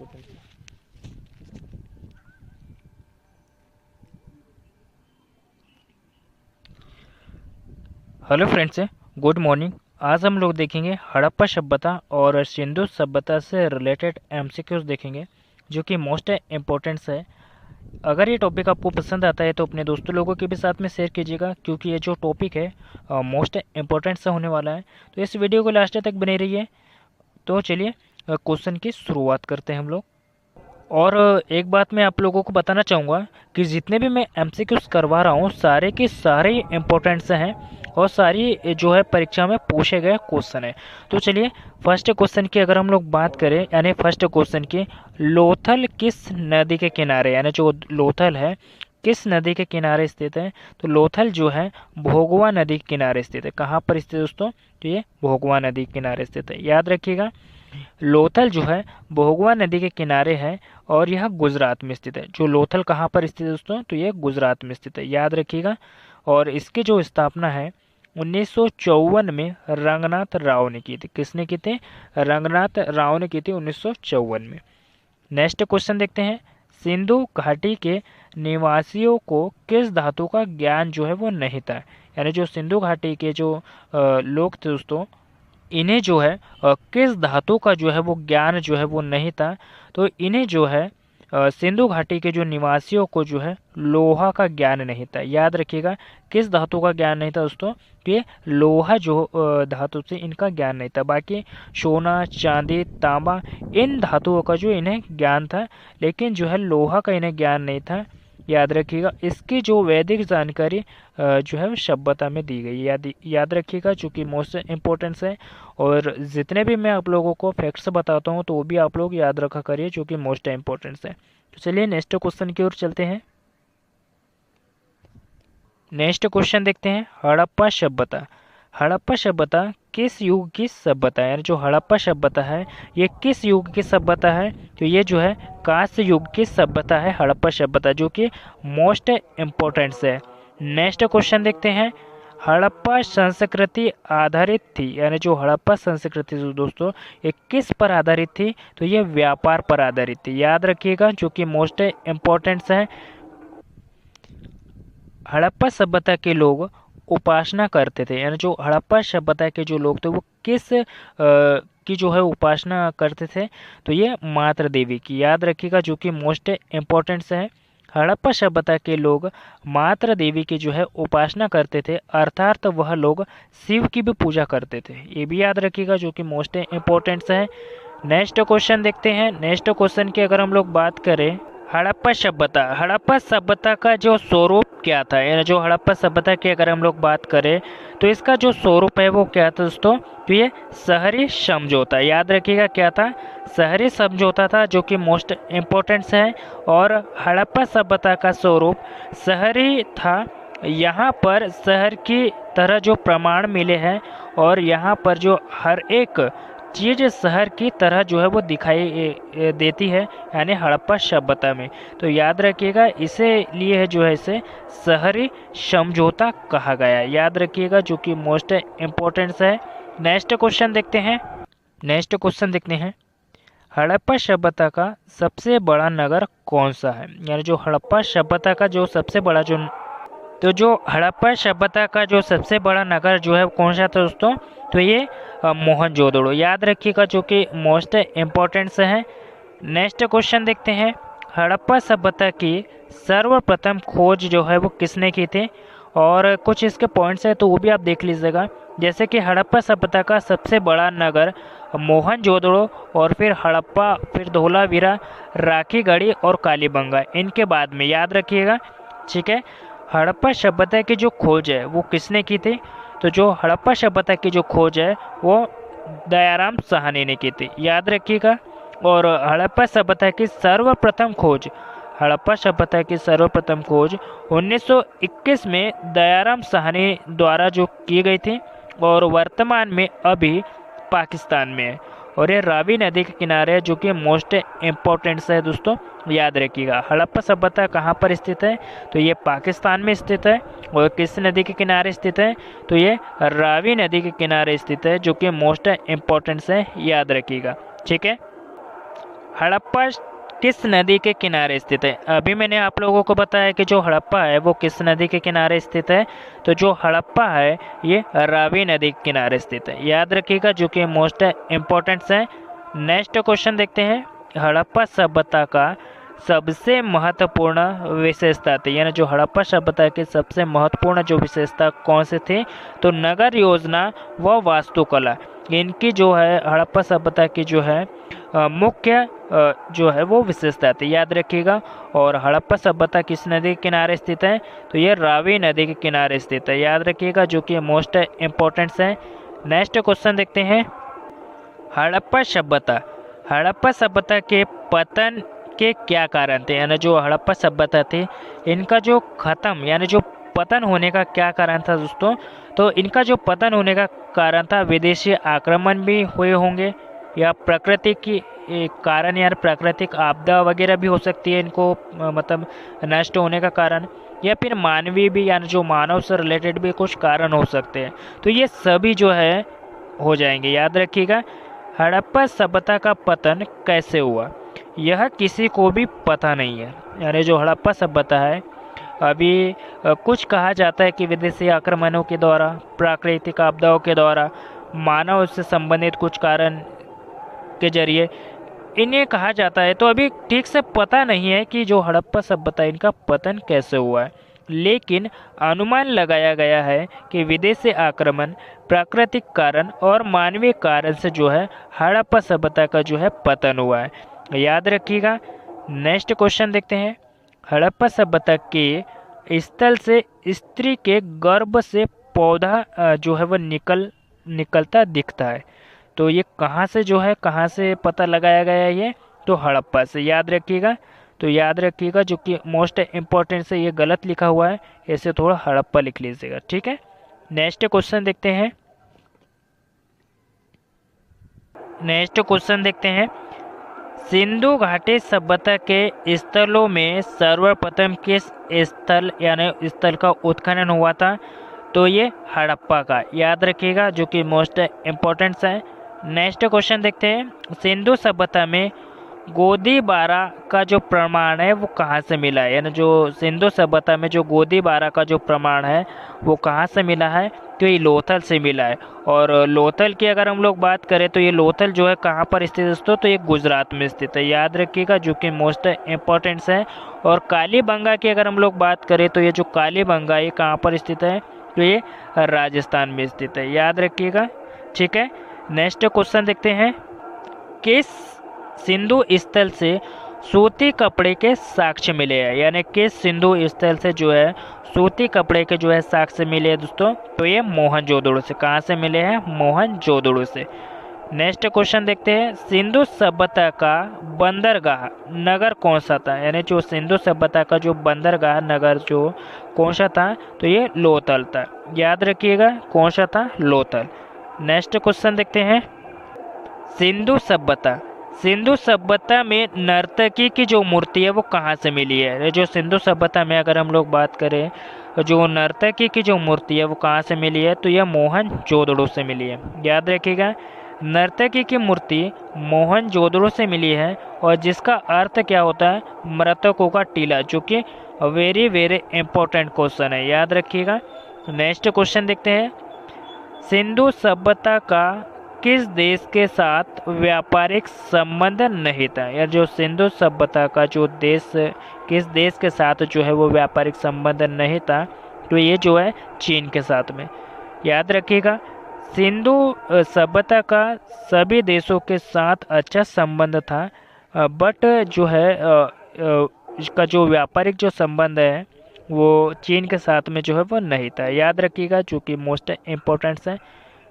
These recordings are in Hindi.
इम्पोर्टेंस है। Hello friends, good morning. आज हम लोग देखेंगे हड़प्पा सभ्यता और सिंधु सभ्यता से रिलेटेड एमसीक्यूज देखेंगे, जो कि मोस्ट इम्पोर्टेंट्स है। अगर ये टॉपिक आपको पसंद आता है तो अपने दोस्तों लोगों के भी साथ में शेयर कीजिएगा, क्योंकि ये जो टॉपिक है मोस्ट इम्पोर्टेंट सा होने वाला है। तो इस वीडियो को लास्ट तक बने रहिए। तो चलिए क्वेश्चन की शुरुआत करते हैं हम लोग। और एक बात मैं आप लोगों को बताना चाहूँगा कि जितने भी मैं एमसीक्यूज करवा रहा हूँ सारे के सारे इम्पोर्टेंट से हैं और सारी जो है परीक्षा में पूछे गए क्वेश्चन है। तो चलिए फर्स्ट क्वेश्चन की अगर हम लोग बात करें, यानी फर्स्ट क्वेश्चन की, लोथल किस नदी के किनारे, यानी जो लोथल है किस नदी के किनारे स्थित है? तो लोथल जो है भोगवा नदी के किनारे स्थित है। कहाँ पर स्थित है दोस्तों? तो ये भोगवा नदी के किनारे स्थित है, याद रखिएगा। लोथल जो है भोगवा नदी के किनारे है और यह गुजरात में स्थित है। जो लोथल कहाँ पर स्थित है दोस्तों? तो ये गुजरात में स्थित है, याद रखिएगा। और इसकी जो स्थापना है 1954 में रंगनाथ राव ने की थी। किसने की थी? रंगनाथ राव ने की थी 1954 में। नेक्स्ट क्वेश्चन देखते हैं। सिंधु घाटी के निवासियों को किस धातु का ज्ञान जो है वो नहीं था? यानी जो सिंधु घाटी के जो लोग थे दोस्तों, इन्हें जो है किस धातु का जो है वो ज्ञान जो है वो नहीं था? तो इन्हें जो है सिंधु घाटी के जो निवासियों को जो है लोहा का ज्ञान नहीं था, याद रखिएगा। किस धातु का ज्ञान नहीं था दोस्तों? तो ये लोहा जो धातु से इनका ज्ञान नहीं था। बाकी सोना, चांदी, तांबा, इन धातुओं का जो इन्हें ज्ञान था, लेकिन जो है लोहा का इन्हें ज्ञान नहीं था, याद रखिएगा। इसकी जो वैदिक जानकारी जो है वो सभ्यता में दी गई, याद रखिएगा, जो कि मोस्ट इम्पोर्टेंस है। और जितने भी मैं आप लोगों को फैक्ट्स बताता हूँ तो वो भी आप लोग याद रखा करिए, जो कि मोस्ट इम्पोर्टेंस है। तो चलिए नेक्स्ट क्वेश्चन की ओर चलते हैं। नेक्स्ट क्वेश्चन देखते हैं। हड़प्पा सभ्यता। हड़प्पा सभ्यता किस युग की सभ्यता है? यानी जो हड़प्पा सभ्यता है ये किस युग की सभ्यता है? तो ये जो है कांस्य युग की सभ्यता है हड़प्पा सभ्यता, जो कि मोस्ट इम्पोर्टेंट है। नेक्स्ट क्वेश्चन देखते हैं। हड़प्पा संस्कृति आधारित थी, यानी जो हड़प्पा संस्कृति दोस्तों ये किस पर आधारित थी? तो ये व्यापार पर आधारित थी, याद रखिएगा, जो कि मोस्ट इम्पोर्टेंट है। हड़प्पा सभ्यता के लोग उपासना करते थे, यानी जो हड़प्पा सभ्यता के जो लोग थे वो किस की जो है उपासना करते थे? तो ये मातृ देवी की, याद रखिएगा, जो कि मोस्ट इम्पोर्टेंट है। हड़प्पा सभ्यता के लोग मातृ देवी की जो है उपासना करते थे, अर्थात वह लोग शिव की भी पूजा करते थे, ये भी याद रखिएगा, जो कि मोस्ट इम्पोर्टेंट है। नेक्स्ट क्वेश्चन देखते हैं। नेक्स्ट क्वेश्चन की अगर हम लोग बात करें, हड़प्पा सभ्यता का जो स्वरूप क्या था? यानी जो हड़प्पा सभ्यता की अगर हम लोग बात करें तो इसका जो स्वरूप है वो क्या था दोस्तों? तो ये शहरी समझौता, याद रखिएगा, क्या था? शहरी समझौता था, जो कि मोस्ट इम्पोर्टेंट है। और हड़प्पा सभ्यता का स्वरूप शहरी था। यहाँ पर शहर की तरह जो प्रमाण मिले हैं और यहाँ पर जो हर एक चीज़ शहर की तरह जो है वो दिखाई देती है, यानी हड़प्पा सभ्यता में। तो याद रखिएगा, इसे लिए है जो है इसे शहरी समझौता कहा गया, याद रखिएगा, जो कि मोस्ट इम्पोर्टेंट है। नेक्स्ट क्वेश्चन देखते हैं। नेक्स्ट क्वेश्चन देखते हैं। हड़प्पा सभ्यता का सबसे बड़ा नगर कौन सा है? यानी जो हड़प्पा सभ्यता का जो सबसे बड़ा जो हड़प्पा सभ्यता का जो सबसे बड़ा नगर जो है कौन सा था दोस्तों? तो ये मोहनजोदड़ो, याद रखिएगा, जो कि मोस्ट इम्पोर्टेंट है। नेक्स्ट क्वेश्चन देखते हैं। हड़प्पा सभ्यता की सर्वप्रथम खोज जो है वो किसने की थी? और कुछ इसके पॉइंट्स है तो वो भी आप देख लीजिएगा, जैसे कि हड़प्पा सभ्यता का सबसे बड़ा नगर मोहनजोदड़ो, और फिर हड़प्पा, फिर धोलावीरा, राखीगढ़ी और कालीबंगा, इनके बाद में, याद रखिएगा, ठीक है। हड़प्पा सभ्यता की जो खोज है वो किसने की थी? तो जो हड़प्पा सभ्यता की जो खोज है वो दयाराम साहनी ने की थी, याद रखिएगा। और हड़प्पा सभ्यता की सर्वप्रथम खोज, हड़प्पा सभ्यता की सर्वप्रथम खोज 1921 में दयाराम साहनी द्वारा जो की गई थी, और वर्तमान में अभी पाकिस्तान में है, और ये रावी नदी के किनारे है, जो कि मोस्ट इम्पोर्टेंट है दोस्तों, याद रखिएगा। हड़प्पा सभ्यता कहाँ पर स्थित है? तो ये पाकिस्तान में स्थित है। और किस नदी के किनारे स्थित है? तो ये रावी नदी के किनारे स्थित है, जो कि मोस्ट इम्पोर्टेंट है, याद रखिएगा, ठीक है। हड़प्पा किस नदी के किनारे स्थित है? अभी मैंने आप लोगों को बताया कि जो हड़प्पा है वो किस नदी के किनारे स्थित है। तो जो हड़प्पा है ये रावी नदी के किनारे स्थित है, याद रखिएगा, जो कि मोस्ट इम्पोर्टेंट है। नेक्स्ट क्वेश्चन देखते हैं। हड़प्पा सभ्यता का सबसे महत्वपूर्ण विशेषता थी, यानी जो हड़प्पा सभ्यता की सबसे महत्वपूर्ण जो विशेषता कौन से थी? तो नगर योजना व वास्तुकला, इनकी जो है हड़प्पा सभ्यता की जो है मुख्य जो है वो विशेषता थी, याद रखिएगा। और हड़प्पा सभ्यता किस नदी के किनारे स्थित है? तो ये रावी नदी के किनारे स्थित है, याद रखिएगा, जो कि मोस्ट इम्पोर्टेंट है। नेक्स्ट क्वेश्चन देखते हैं। हड़प्पा सभ्यता के पतन के क्या कारण थे? यानी जो हड़प्पा सभ्यता थी इनका जो खत्म यानी जो पतन होने का क्या कारण था दोस्तों? तो इनका जो पतन होने का कारण था विदेशी आक्रमण भी हुए होंगे, या प्रकृति की कारण, यार प्राकृतिक आपदा वगैरह भी हो सकती है इनको मतलब नष्ट होने का कारण, या फिर मानवीय भी, यानी जो मानव से रिलेटेड भी कुछ कारण हो सकते हैं। तो ये सभी जो है हो जाएंगे, याद रखिएगा। हड़प्पा सभ्यता का पतन कैसे हुआ यह किसी को भी पता नहीं है। यानी जो हड़प्पा सभ्यता है अभी कुछ कहा जाता है कि विदेशी आक्रमणों के द्वारा, प्राकृतिक आपदाओं के द्वारा, मानव से संबंधित कुछ कारण के जरिए इन्हें कहा जाता है। तो अभी ठीक से पता नहीं है कि जो हड़प्पा सभ्यता इनका पतन कैसे हुआ है, लेकिन अनुमान लगाया गया है कि विदेशी आक्रमण, प्राकृतिक कारण और मानवीय कारण से जो है हड़प्पा सभ्यता का जो है पतन हुआ है, याद रखिएगा। नेक्स्ट क्वेश्चन देखते हैं। हड़प्पा सभ्यता के स्थल से स्त्री के गर्भ से पौधा जो है वह निकलता दिखता है। तो ये कहाँ से जो है, कहाँ से पता लगाया गया है ये? तो हड़प्पा से, याद रखिएगा। तो याद रखिएगा, जो कि मोस्ट इम्पोर्टेंट से ये गलत लिखा हुआ है, ऐसे थोड़ा हड़प्पा लिख लीजिएगा, ठीक है। नेक्स्ट क्वेश्चन देखते हैं। सिंधु घाटी सभ्यता के स्थलों में सर्वप्रथम किस स्थल यानी स्थल का उत्खनन हुआ था? तो ये हड़प्पा का, याद रखिएगा, जो कि मोस्ट इम्पोर्टेंट है। नेक्स्ट क्वेश्चन देखते हैं। सिंधु सभ्यता में गोदीबारा का जो प्रमाण है वो कहाँ से मिला है? यानी जो सिंधु सभ्यता में जो गोदीबारा का जो प्रमाण है वो कहाँ से मिला है? तो ये लोथल से मिला है। और लोथल की अगर हम लोग बात करें तो ये लोथल जो है कहाँ पर स्थित है दोस्तों? तो ये गुजरात में स्थित है, याद रखिएगा, जो कि मोस्ट इम्पोर्टेंट है। और कालीबंगा की अगर हम लोग बात करें तो ये जो कालीबंगा ये कहाँ पर स्थित है? तो ये राजस्थान में स्थित है, याद रखिएगा, ठीक है। नेक्स्ट क्वेश्चन देखते हैं। किस सिंधु स्थल से सूती कपड़े के साक्ष्य मिले हैं? यानी किस सिंधु स्थल से जो है सूती कपड़े के जो है साक्ष्य मिले हैं दोस्तों? तो ये मोहनजोदड़ो से। कहाँ से मिले हैं? मोहनजोदड़ो से। नेक्स्ट क्वेश्चन देखते हैं। सिंधु सभ्यता का बंदरगाह नगर कौन सा था? यानी जो सिंधु सभ्यता का जो बंदरगाह नगर जो कौन सा था? तो ये लोथल था, याद रखिएगा, कौन सा था? लोथल। नेक्स्ट क्वेश्चन देखते हैं। सिंधु सभ्यता में नर्तकी की जो मूर्ति है वो कहाँ से मिली है? जो सिंधु सभ्यता में अगर हम लोग बात करें जो नर्तकी की जो मूर्ति है वो कहाँ से मिली है? तो यह मोहनजोदड़ो से मिली है, याद रखिएगा। नर्तकी की मूर्ति मोहनजोदड़ो से मिली है, और जिसका अर्थ क्या होता है? मृतकों का टीला, जो कि वेरी वेरी इंपॉर्टेंट क्वेश्चन है, याद रखिएगा। नेक्स्ट क्वेश्चन देखते हैं। सिंधु सभ्यता का किस देश के साथ व्यापारिक संबंध नहीं था? या जो सिंधु सभ्यता का जो देश किस देश के साथ जो है वो व्यापारिक संबंध नहीं था? तो ये जो है चीन के साथ में, याद रखिएगा। सिंधु सभ्यता का सभी देशों के साथ अच्छा संबंध था, बट जो है इसका जो व्यापारिक जो संबंध है वो चीन के साथ में जो है वो नहीं था, याद रखिएगा, जो कि मोस्ट इम्पोर्टेंट है।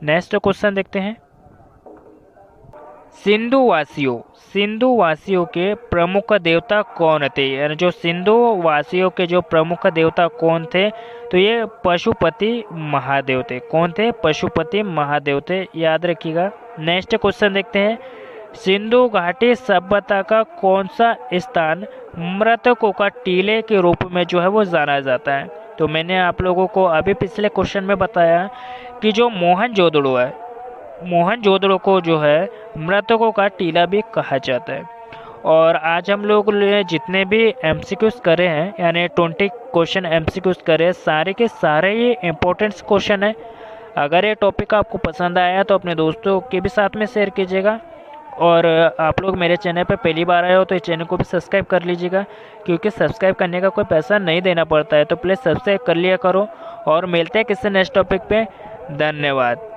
नेक्स्ट क्वेश्चन देखते हैं। सिंधु वासियों के प्रमुख देवता कौन थे? यानी जो सिंधु वासियों के जो प्रमुख देवता कौन थे? तो ये पशुपति महादेव थे। कौन थे? पशुपति महादेव थे, याद रखिएगा। नेक्स्ट क्वेश्चन देखते हैं। सिंधु घाटी सभ्यता का कौन सा स्थान मृतकों का टीले के रूप में जो है वो जाना जाता है? तो मैंने आप लोगों को अभी पिछले क्वेश्चन में बताया कि जो मोहनजोदड़ो है, मोहनजोदड़ो को जो है मृतकों का टीला भी कहा जाता है। और आज हम लोग जितने भी एमसीक्यूज करे हैं, यानी 20 क्वेश्चन एमसीक्यूज करे, सारे के सारे ये इम्पोर्टेंट क्वेश्चन है। अगर ये टॉपिक आपको पसंद आया तो अपने दोस्तों के भी साथ में शेयर कीजिएगा। और आप लोग मेरे चैनल पर पहली बार आए हो तो इस चैनल को भी सब्सक्राइब कर लीजिएगा, क्योंकि सब्सक्राइब करने का कोई पैसा नहीं देना पड़ता है। तो प्लीज़ सब्सक्राइब कर लिया करो, और मिलते हैं किसी नेक्स्ट टॉपिक पे। धन्यवाद।